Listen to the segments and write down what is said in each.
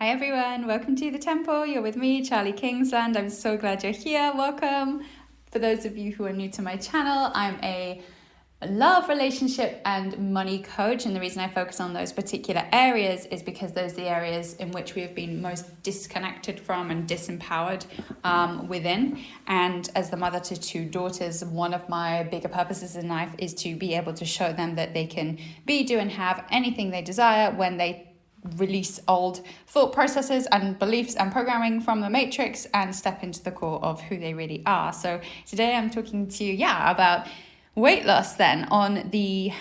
Hi everyone, welcome to the temple. You're with me, Charlie Kingsland. I'm so glad you're here. Welcome. For those of you who are new to my channel, I'm a love, relationship and money coach, and the reason I focus on those particular areas is because those are the areas in which we have been most disconnected from and disempowered within. And as the mother to two daughters, one of my bigger purposes in life is to be able to show them that they can be, do and have anything they desire when they release old thought processes and beliefs and programming from the matrix and step into the core of who they really are. So today I'm talking to you about weight loss then on the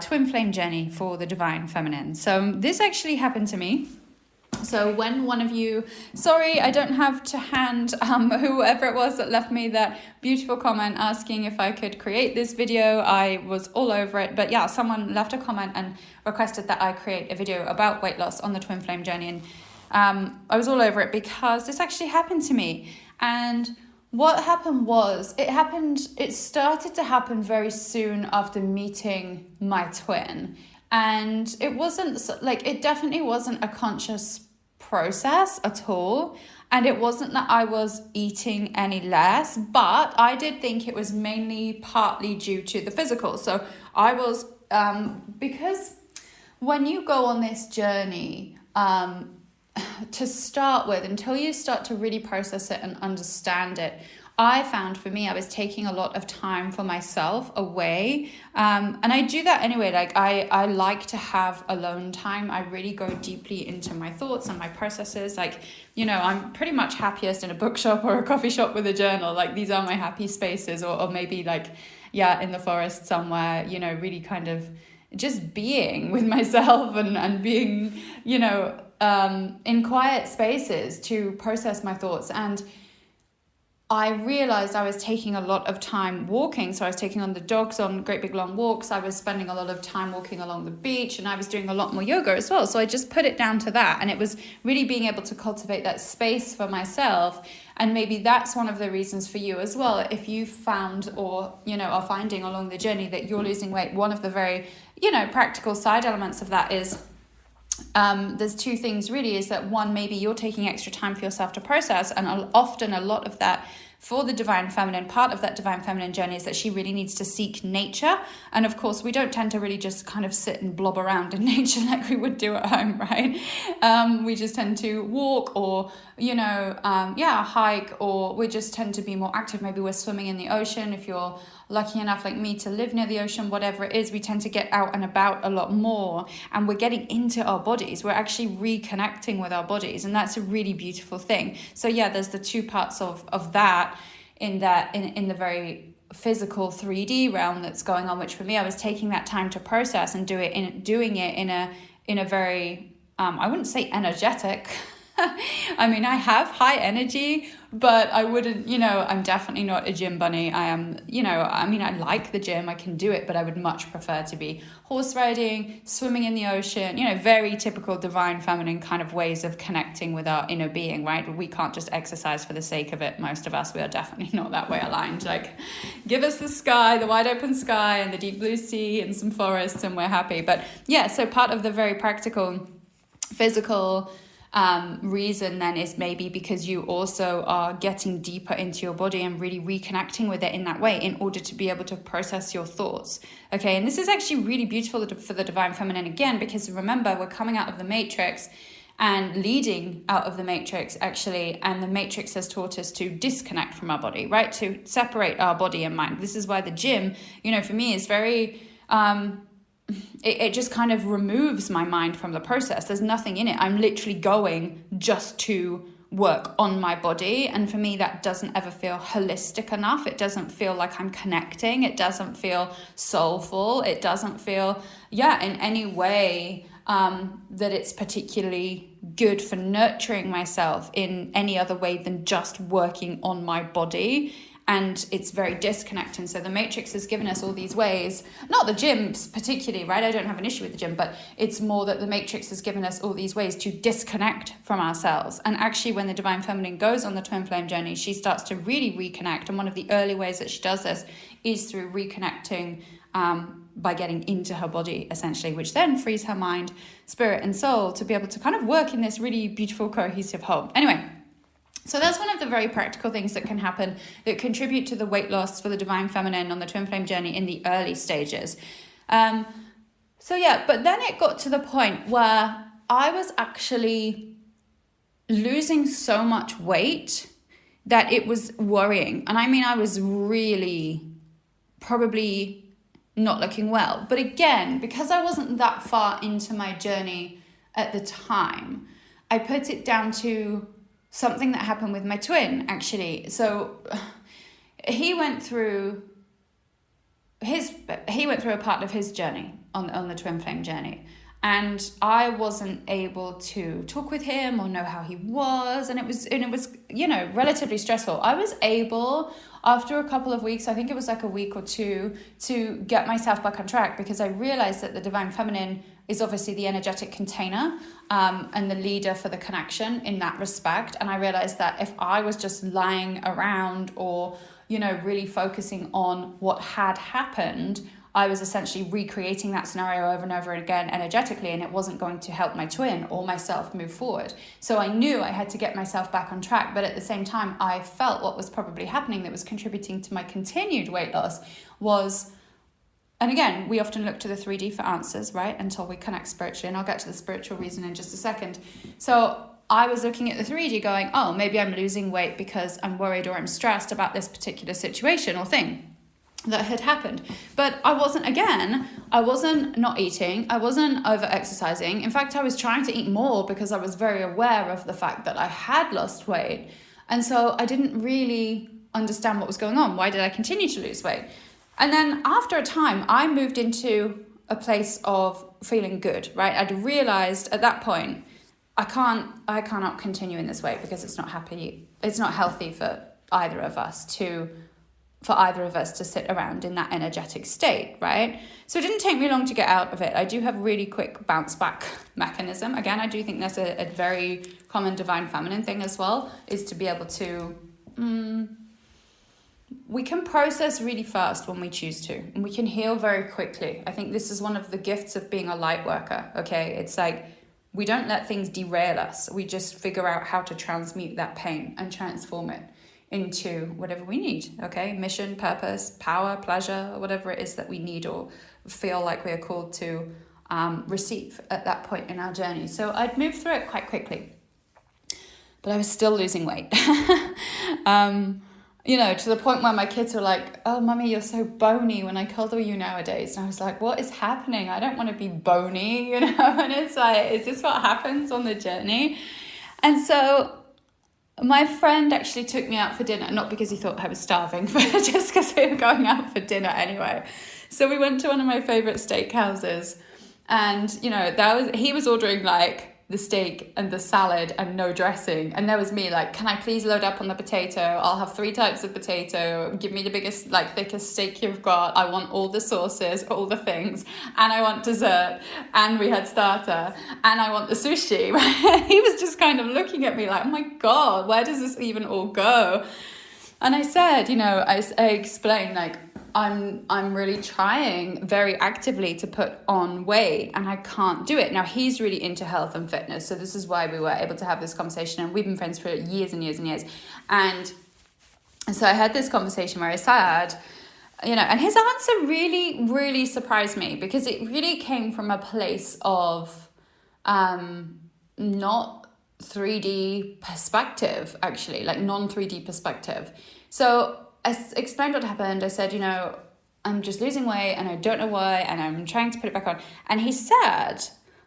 twin flame journey for the divine feminine. So this actually happened to me. So when one of you, sorry, I don't have to hand whoever it was that left me that beautiful comment asking if I could create this video, I was all over it. But yeah, someone left a comment and requested that I create a video about weight loss on the twin flame journey. And I was all over it because this actually happened to me. And what happened was, it started to happen very soon after meeting my twin. And it wasn't like, it definitely wasn't a conscious process at all. And it wasn't that I was eating any less, but I did think it was mainly partly due to the physical. So I was, because when you go on this journey, to start with, until you start to really process it and understand it, I found for me, I was taking a lot of time for myself away. And I do that anyway. Like I like to have alone time. I really go deeply into my thoughts and my processes. Like, you know, I'm pretty much happiest in a bookshop or a coffee shop with a journal. Like these are my happy spaces, or maybe like, yeah, in the forest somewhere, you know, really kind of just being with myself and being, you know, in quiet spaces to process my thoughts. And I realized I was taking a lot of time walking. So I was taking on the dogs on great big long walks. I was spending a lot of time walking along the beach, and I was doing a lot more yoga as well. So I just put it down to that. And it was really being able to cultivate that space for myself. And maybe that's one of the reasons for you as well. If you found, or, you know, are finding along the journey that you're losing weight, one of the very, you know, practical side elements of that is there's two things really, is that one, maybe you're taking extra time for yourself to process, and often a lot of that for the divine feminine, part of that divine feminine journey is that she really needs to seek nature. And of course, we don't tend to really just kind of sit and blob around in nature like we would do at home, right? We just tend to walk or, you know, hike, or we just tend to be more active. Maybe we're swimming in the ocean. If you're lucky enough like me to live near the ocean, whatever it is, we tend to get out and about a lot more, and we're getting into our bodies. We're actually reconnecting with our bodies, and that's a really beautiful thing. So yeah, there's the two parts of that in the very physical 3D realm that's going on, which for me, I was taking that time to process and doing it in a very I wouldn't say energetic. I mean, I have high energy, but I wouldn't, you know, I'm definitely not a gym bunny. I am, you know, I mean, I like the gym, I can do it, but I would much prefer to be horse riding, swimming in the ocean, you know, very typical divine feminine kind of ways of connecting with our inner being, right? We can't just exercise for the sake of it. Most of us, we are definitely not that way aligned. Like, give us the sky, the wide open sky and the deep blue sea and some forests and we're happy. But yeah, so part of the very practical, physical reason then is maybe because you also are getting deeper into your body and really reconnecting with it in that way in order to be able to process your thoughts. Okay, and this is actually really beautiful for the divine feminine again, because remember, we're coming out of the matrix and leading out of the matrix actually, and the matrix has taught us to disconnect from our body, right? To separate our body and mind. This is why the gym, you know, for me is very it just kind of removes my mind from the process. There's nothing in it. I'm literally going just to work on my body. And for me, that doesn't ever feel holistic enough. It doesn't feel like I'm connecting. It doesn't feel soulful. It doesn't feel, in any way that it's particularly good for nurturing myself in any other way than just working on my body. And it's very disconnecting. So the matrix has given us all these ways, not the gym particularly, right? I don't have an issue with the gym, but it's more that the matrix has given us all these ways to disconnect from ourselves. And actually, when the divine feminine goes on the twin flame journey, she starts to really reconnect. And one of the early ways that she does this is through reconnecting by getting into her body, essentially, which then frees her mind, spirit, and soul to be able to kind of work in this really beautiful, cohesive whole. Anyway, so that's one of the very practical things that can happen that contribute to the weight loss for the divine feminine on the twin flame journey in the early stages. But then it got to the point where I was actually losing so much weight that it was worrying. And I mean, I was really probably not looking well. But again, because I wasn't that far into my journey at the time, I put it down to something that happened with my twin, actually. So he went through a part of his journey on the twin flame journey, and I wasn't able to talk with him or know how he was, and it was relatively stressful. I was able, after a couple of weeks, I think it was like a week or two, to get myself back on track, because I realized that the divine feminine is obviously the energetic container and the leader for the connection in that respect. And I realized that if I was just lying around or, really focusing on what had happened, I was essentially recreating that scenario over and over again energetically, and it wasn't going to help my twin or myself move forward. So I knew I had to get myself back on track, but at the same time, I felt what was probably happening that was contributing to my continued weight loss was, and again, we often look to the 3D for answers, right? Until we connect spiritually, and I'll get to the spiritual reason in just a second. So I was looking at the 3D going, oh, maybe I'm losing weight because I'm worried or I'm stressed about this particular situation or thing that had happened. But I wasn't not eating, I wasn't over exercising. In fact, I was trying to eat more because I was very aware of the fact that I had lost weight. And so I didn't really understand what was going on. Why did I continue to lose weight? And then after a time, I moved into a place of feeling good, right? I'd realized at that point, I cannot continue in this way because it's not healthy for either of us to sit around in that energetic state, right? So it didn't take me long to get out of it. I do have really quick bounce back mechanism. Again, I do think that's a very common divine feminine thing as well, is to be able to, we can process really fast when we choose to, and we can heal very quickly. I think this is one of the gifts of being a light worker, okay? It's like, we don't let things derail us. We just figure out how to transmute that pain and transform it into whatever we need, okay? Mission, purpose, power, pleasure, whatever it is that we need or feel like we are called to receive at that point in our journey. So I'd moved through it quite quickly, but I was still losing weight. To the point where my kids were like, oh, Mummy, you're so bony when I cuddle you nowadays. And I was like, what is happening? I don't want to be bony, And it's like, is this what happens on the journey? And so my friend actually took me out for dinner, not because he thought I was starving, but just because we were going out for dinner anyway. So we went to one of my favorite steakhouses, and he was ordering like the steak and the salad and no dressing, and there was me like, can I please load up on the potato? I'll have 3 types of potato, give me the biggest, like thickest steak you've got. I want all the sauces, all the things, and I want dessert, and we had starter, and I want the sushi. He was just kind of looking at me like, oh my god, where does this even all go? And I said, I explained like, I'm really trying very actively to put on weight, and I can't do it. Now, he's really into health and fitness, so this is why we were able to have this conversation, and we've been friends for years and years and years. And so I had this conversation where I said, and his answer really, really surprised me, because it really came from a place of not 3D perspective, actually, like non-3D perspective. So I explained what happened. I said, I'm just losing weight and I don't know why, and I'm trying to put it back on. And he said,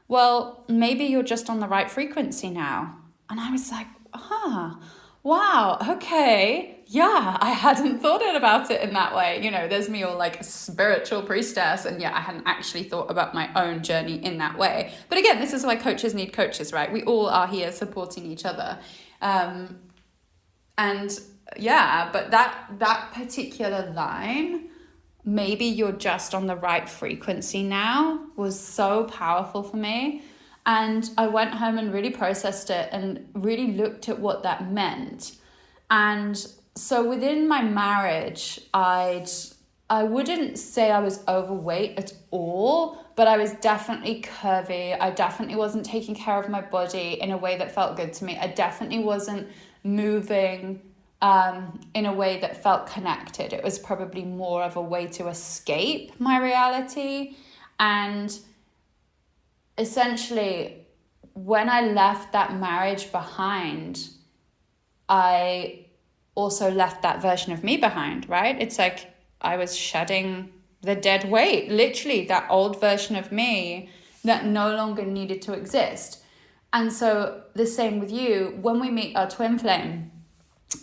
well, maybe you're just on the right frequency now. And I was like, wow, okay. Yeah, I hadn't thought about it in that way. There's me all like a spiritual priestess, and I hadn't actually thought about my own journey in that way. But again, this is why coaches need coaches, right? We all are here supporting each other. But that particular line, maybe you're just on the right frequency now, was so powerful for me. And I went home and really processed it and really looked at what that meant. And so within my marriage, I'd I wouldn't say I was overweight at all, but I was definitely curvy. I definitely wasn't taking care of my body in a way that felt good to me. I definitely wasn't moving in a way that felt connected. It was probably more of a way to escape my reality. And essentially, when I left that marriage behind, I also left that version of me behind, right? It's like I was shedding the dead weight, literally that old version of me that no longer needed to exist. And so the same with you, when we meet our twin flame,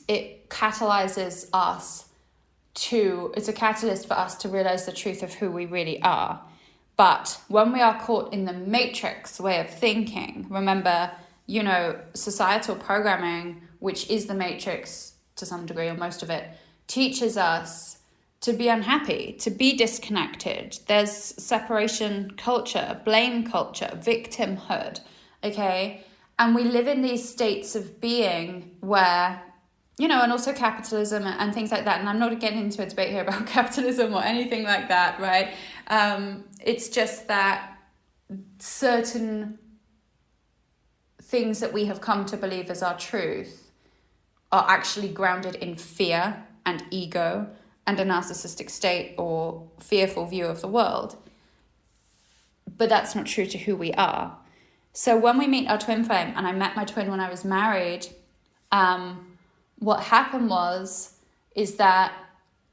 it catalyzes us it's a catalyst for us to realize the truth of who we really are. But when we are caught in the matrix way of thinking, remember, societal programming, which is the matrix to some degree or most of it, teaches us to be unhappy, to be disconnected. There's separation culture, blame culture, victimhood, okay? And we live in these states of being where, and also capitalism and things like that. And I'm not getting into a debate here about capitalism or anything like that, right? It's just that certain things that we have come to believe as our truth are actually grounded in fear and ego and a narcissistic state or fearful view of the world. But that's not true to who we are. So when we meet our twin flame, and I met my twin when I was married, what happened is that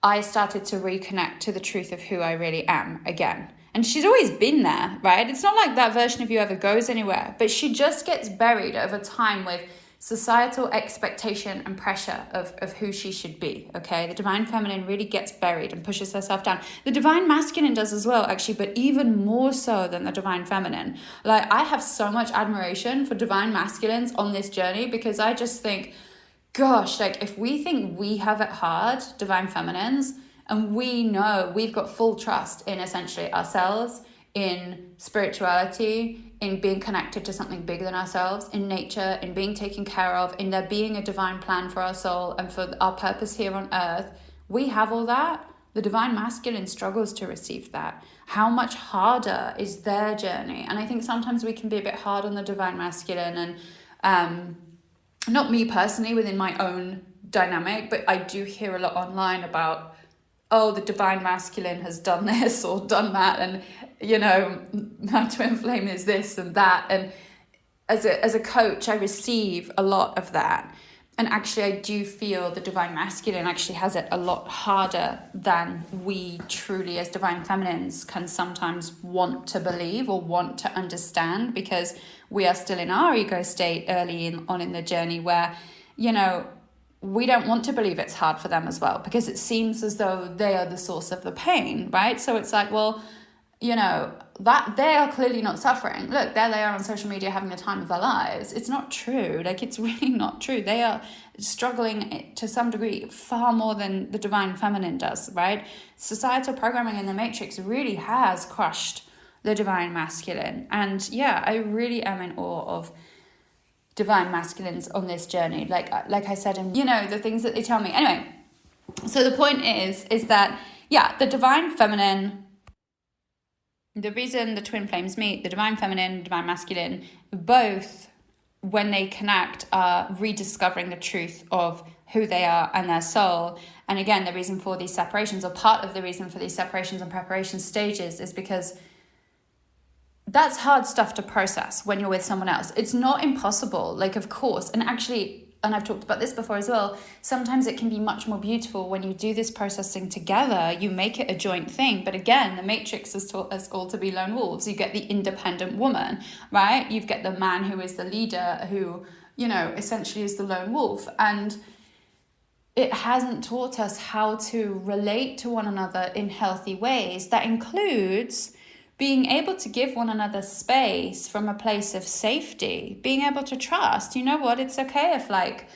I started to reconnect to the truth of who I really am again. And she's always been there, right? It's not like that version of you ever goes anywhere, but she just gets buried over time with societal expectation and pressure of who she should be, okay? The divine feminine really gets buried and pushes herself down. The divine masculine does as well, actually, but even more so than the divine feminine. Like, I have so much admiration for divine masculines on this journey, because I just think, gosh, like, if we think we have it hard, divine feminines, and we know we've got full trust in essentially ourselves, in spirituality, in being connected to something bigger than ourselves, in nature, in being taken care of, in there being a divine plan for our soul and for our purpose here on earth, we have all that. The divine masculine struggles to receive that. How much harder is their journey? And I think sometimes we can be a bit hard on the divine masculine, and not me personally within my own dynamic, but I do hear a lot online about, oh, the divine masculine has done this or done that, and my twin flame is this and that. And as a coach, I receive a lot of that. And actually, I do feel the divine masculine actually has it a lot harder than we truly, as divine feminines, can sometimes want to believe or want to understand, because we are still in our ego state early on in the journey where, we don't want to believe it's hard for them as well, because it seems as though they are the source of the pain, right? So it's like, well, that they are clearly not suffering. Look, there they are on social media having the time of their lives. It's not true. Like, it's really not true. They are struggling to some degree far more than the divine feminine does, right? Societal programming in the matrix really has crushed the divine masculine. And yeah, I really am in awe of divine masculines on this journey. Like I said, and the things that they tell me. Anyway, so the point is that, yeah, the divine feminine, the reason the twin flames meet, the divine feminine, divine masculine, both, when they connect, are rediscovering the truth of who they are and their soul. And again, the reason for these separations, or part of the reason for these separations and preparation stages, is because that's hard stuff to process when you're with someone else. It's not impossible, like, of course. And actually, and I've talked about this before as well, sometimes it can be much more beautiful when you do this processing together. You make it a joint thing. But again, the matrix has taught us all to be lone wolves. You get the independent woman, right? You get the man who is the leader, who, essentially is the lone wolf. And it hasn't taught us how to relate to one another in healthy ways. That includes being able to give one another space from a place of safety, being able to trust, it's okay if, like,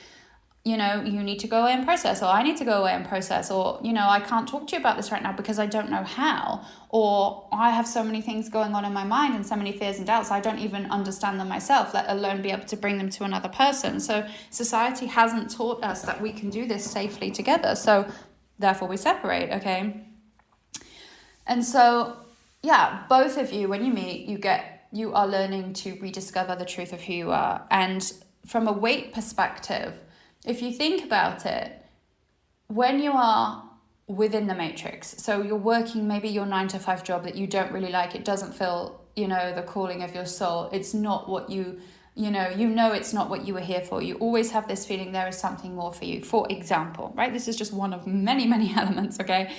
you need to go away and process, or I need to go away and process, or, I can't talk to you about this right now because I don't know how, or I have so many things going on in my mind and so many fears and doubts, I don't even understand them myself, let alone be able to bring them to another person. So society hasn't taught us that we can do this safely together. So therefore we separate, okay? And so, yeah, both of you, when you meet, you are learning to rediscover the truth of who you are. And from a weight perspective, if you think about it, when you are within the matrix, so you're working maybe your 9 to 5 job that you don't really like, it doesn't feel, the calling of your soul, it's not what you it's not what you were here for. You always have this feeling there is something more for you. For example, right? This is just one of many, many elements, okay?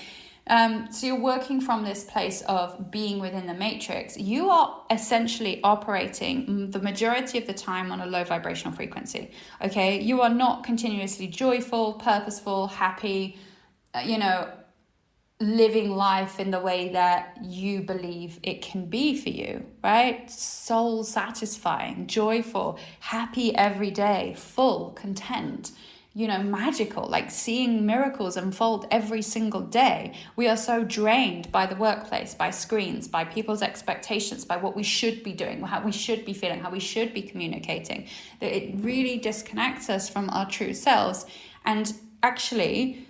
So you're working from this place of being within the matrix. You are essentially operating the majority of the time on a low vibrational frequency, okay? You are not continuously joyful, purposeful, happy, living life in the way that you believe it can be for you, right? Soul satisfying, joyful, happy every day, full, content, magical, like seeing miracles unfold every single day. We are so drained by the workplace, by screens, by people's expectations, by what we should be doing, how we should be feeling, how we should be communicating, that it really disconnects us from our true selves. And actually,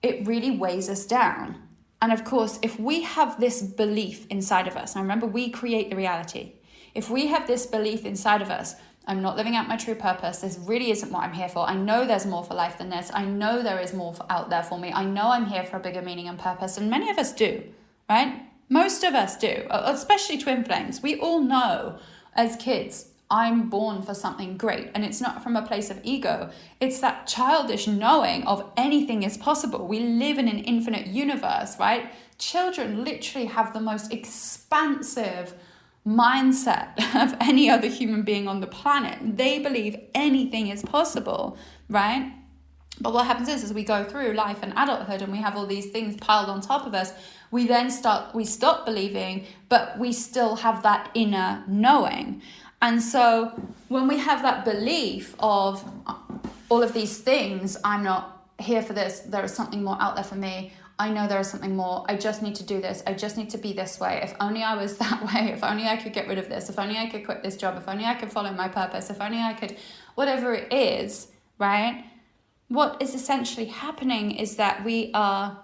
it really weighs us down. And of course, if we have this belief inside of us, and remember, we create the reality. If we have this belief inside of us, I'm not living out my true purpose, this really isn't what I'm here for, I know there's more for life than this, I know there is more out there for me, I know I'm here for a bigger meaning and purpose, and many of us do, right? Most of us do, especially twin flames. We all know as kids, I'm born for something great. And it's not from a place of ego. It's that childish knowing of anything is possible. We live in an infinite universe, right? Children literally have the most expansive mindset of any other human being on the planet. They believe anything is possible, right? But what happens is, as we go through life and adulthood and we have all these things piled on top of us, we stop believing, but we still have that inner knowing. And so when we have that belief of all of these things, I'm not here for this, there is something more out there for me, I know there is something more, I just need to do this, I just need to be this way, if only I was that way, if only I could get rid of this, if only I could quit this job, if only I could follow my purpose, if only I could, whatever it is, right? What is essentially happening is that we are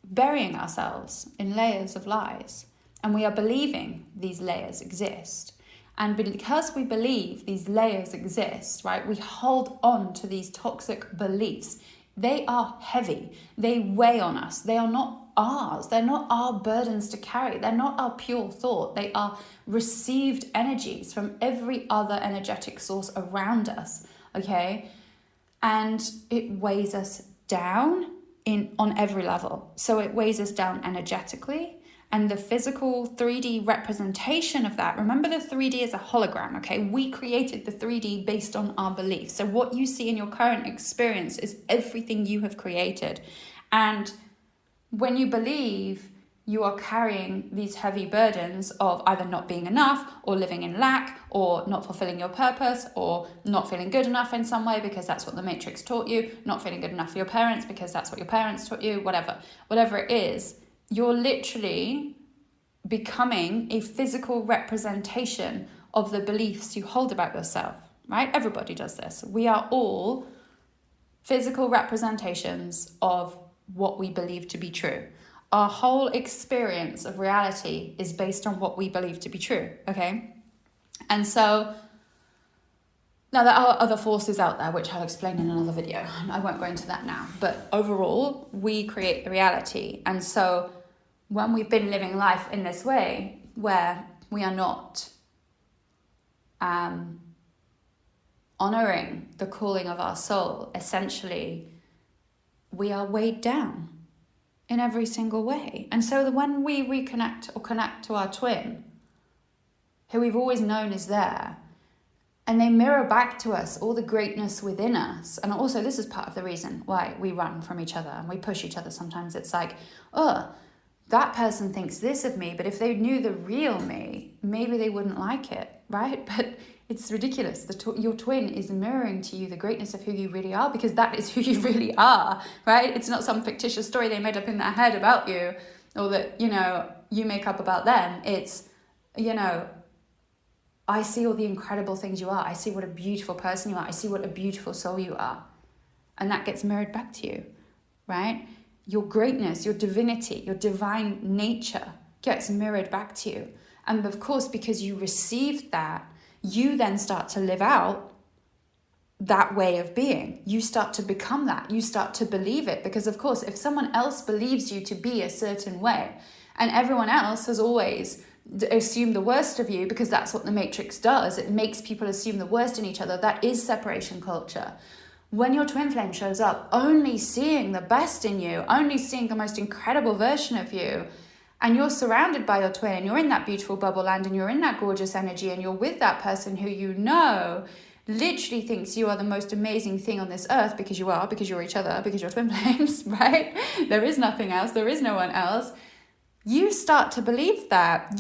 burying ourselves in layers of lies, and we are believing these layers exist. And because we believe these layers exist, right, we hold on to these toxic beliefs. They are heavy. They weigh on us. They are not ours. They're not our burdens to carry. They're not our pure thought. They are received energies from every other energetic source around us, okay? And it weighs us down on every level. So it weighs us down energetically. And the physical 3D representation of that, remember the 3D is a hologram, okay? We created the 3D based on our beliefs. So what you see in your current experience is everything you have created. And when you believe, you are carrying these heavy burdens of either not being enough or living in lack or not fulfilling your purpose or not feeling good enough in some way because that's what the Matrix taught you, not feeling good enough for your parents because that's what your parents taught you, whatever it is. You're literally becoming a physical representation of the beliefs you hold about yourself, right? Everybody does this. We are all physical representations of what we believe to be true. Our whole experience of reality is based on what we believe to be true, okay? And so now there are other forces out there, which I'll explain in another video. I won't go into that now. But overall, we create the reality. And so when we've been living life in this way, where we are not honoring the calling of our soul, essentially, we are weighed down in every single way. And so when we reconnect or connect to our twin, who we've always known is there, and they mirror back to us all the greatness within us. And also, this is part of the reason why we run from each other and we push each other sometimes. It's like, oh, that person thinks this of me, but if they knew the real me, maybe they wouldn't like it, right? But it's ridiculous. Your twin is mirroring to you the greatness of who you really are, because that is who you really are, right? It's not some fictitious story they made up in their head about you, or that, you make up about them. It's, I see all the incredible things you are. I see what a beautiful person you are. I see what a beautiful soul you are. And that gets mirrored back to you, right? your greatness, your divinity, your divine nature gets mirrored back to you. And of course, because you received that, you then start to live out that way of being. You start to become that. You start to believe it. Because of course, if someone else believes you to be a certain way, and everyone else has always assumed the worst of you, because that's what the Matrix does. It makes people assume the worst in each other. That is separation culture. When your twin flame shows up, only seeing the best in you, only seeing the most incredible version of you, and you're surrounded by your twin, and you're in that beautiful bubble land, and you're in that gorgeous energy, and you're with that person who you know literally thinks you are the most amazing thing on this earth, because you are, because you're each other, because you're twin flames, right? There is nothing else. There is no one else. You start to believe that.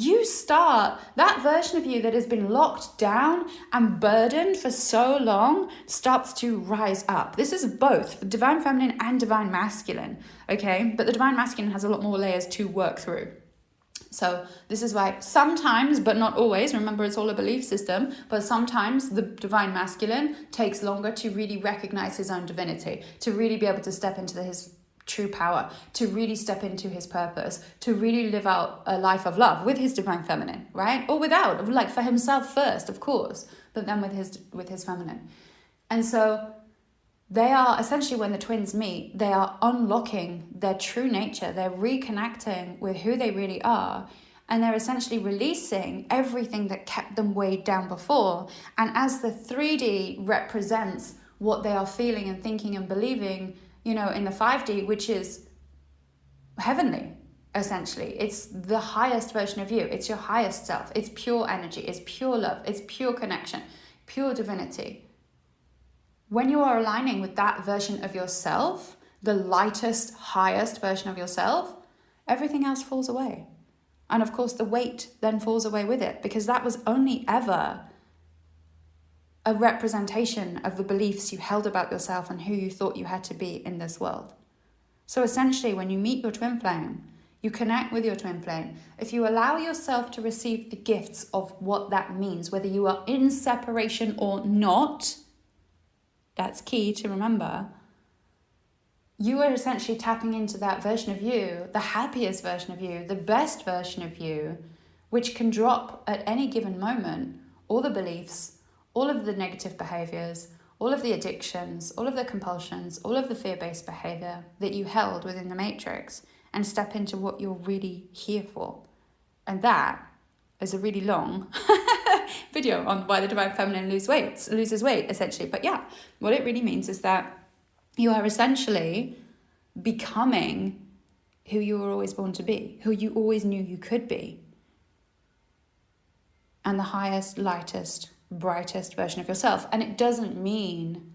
That version of you that has been locked down and burdened for so long starts to rise up. This is both divine feminine and divine masculine, okay? But the divine masculine has a lot more layers to work through. So this is why sometimes, but not always, remember it's all a belief system, but sometimes the divine masculine takes longer to really recognize his own divinity, to really be able to step into his true power, to really step into his purpose, to really live out a life of love with his divine feminine, right? Or without, like for himself first, of course, but then with his feminine. And so they are essentially, when the twins meet, they are unlocking their true nature. They're reconnecting with who they really are. And they're essentially releasing everything that kept them weighed down before. And as the 3D represents what they are feeling and thinking and believing, you know, in the 5D, which is heavenly, essentially. It's the highest version of you. It's your highest self. It's pure energy. It's pure love. It's pure connection, pure divinity. When you are aligning with that version of yourself, the lightest, highest version of yourself, everything else falls away. And of course, the weight then falls away with it, because that was only ever a representation of the beliefs you held about yourself and who you thought you had to be in this world. So essentially, when you meet your twin flame, you connect with your twin flame. If you allow yourself to receive the gifts of what that means, whether you are in separation or not, that's key to remember. You are essentially tapping into that version of you, the happiest version of you, the best version of you, which can drop at any given moment all the beliefs, all of the negative behaviors, all of the addictions, all of the compulsions, all of the fear-based behavior that you held within the Matrix, and step into what you're really here for. And that is a really long video on why the divine feminine loses weight, essentially. But yeah, what it really means is that you are essentially becoming who you were always born to be, who you always knew you could be. And the highest, lightest, brightest version of yourself. And it doesn't mean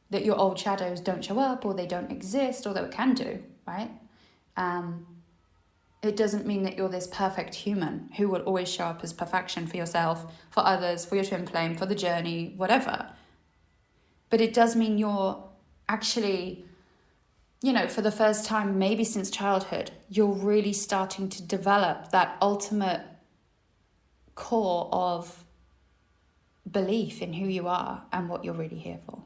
that your old shadows don't show up or they don't exist, although it can do, right? It doesn't mean that you're this perfect human who will always show up as perfection for yourself, for others, for your twin flame, for the journey, whatever. But it does mean you're actually, you know, for the first time, maybe since childhood, you're really starting to develop that ultimate core of belief in who you are and what you're really here for.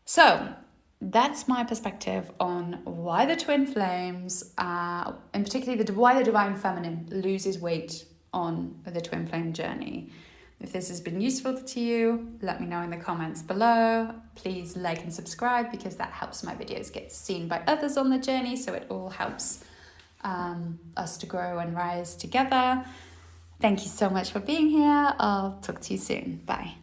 So that's my perspective on why the twin flames, and particularly why the divine feminine loses weight on the twin flame journey. If this has been useful to you, let me know in the comments below. Please like and subscribe, because that helps my videos get seen by others on the journey. So it all helps us to grow and rise together. Thank you so much for being here. I'll talk to you soon. Bye.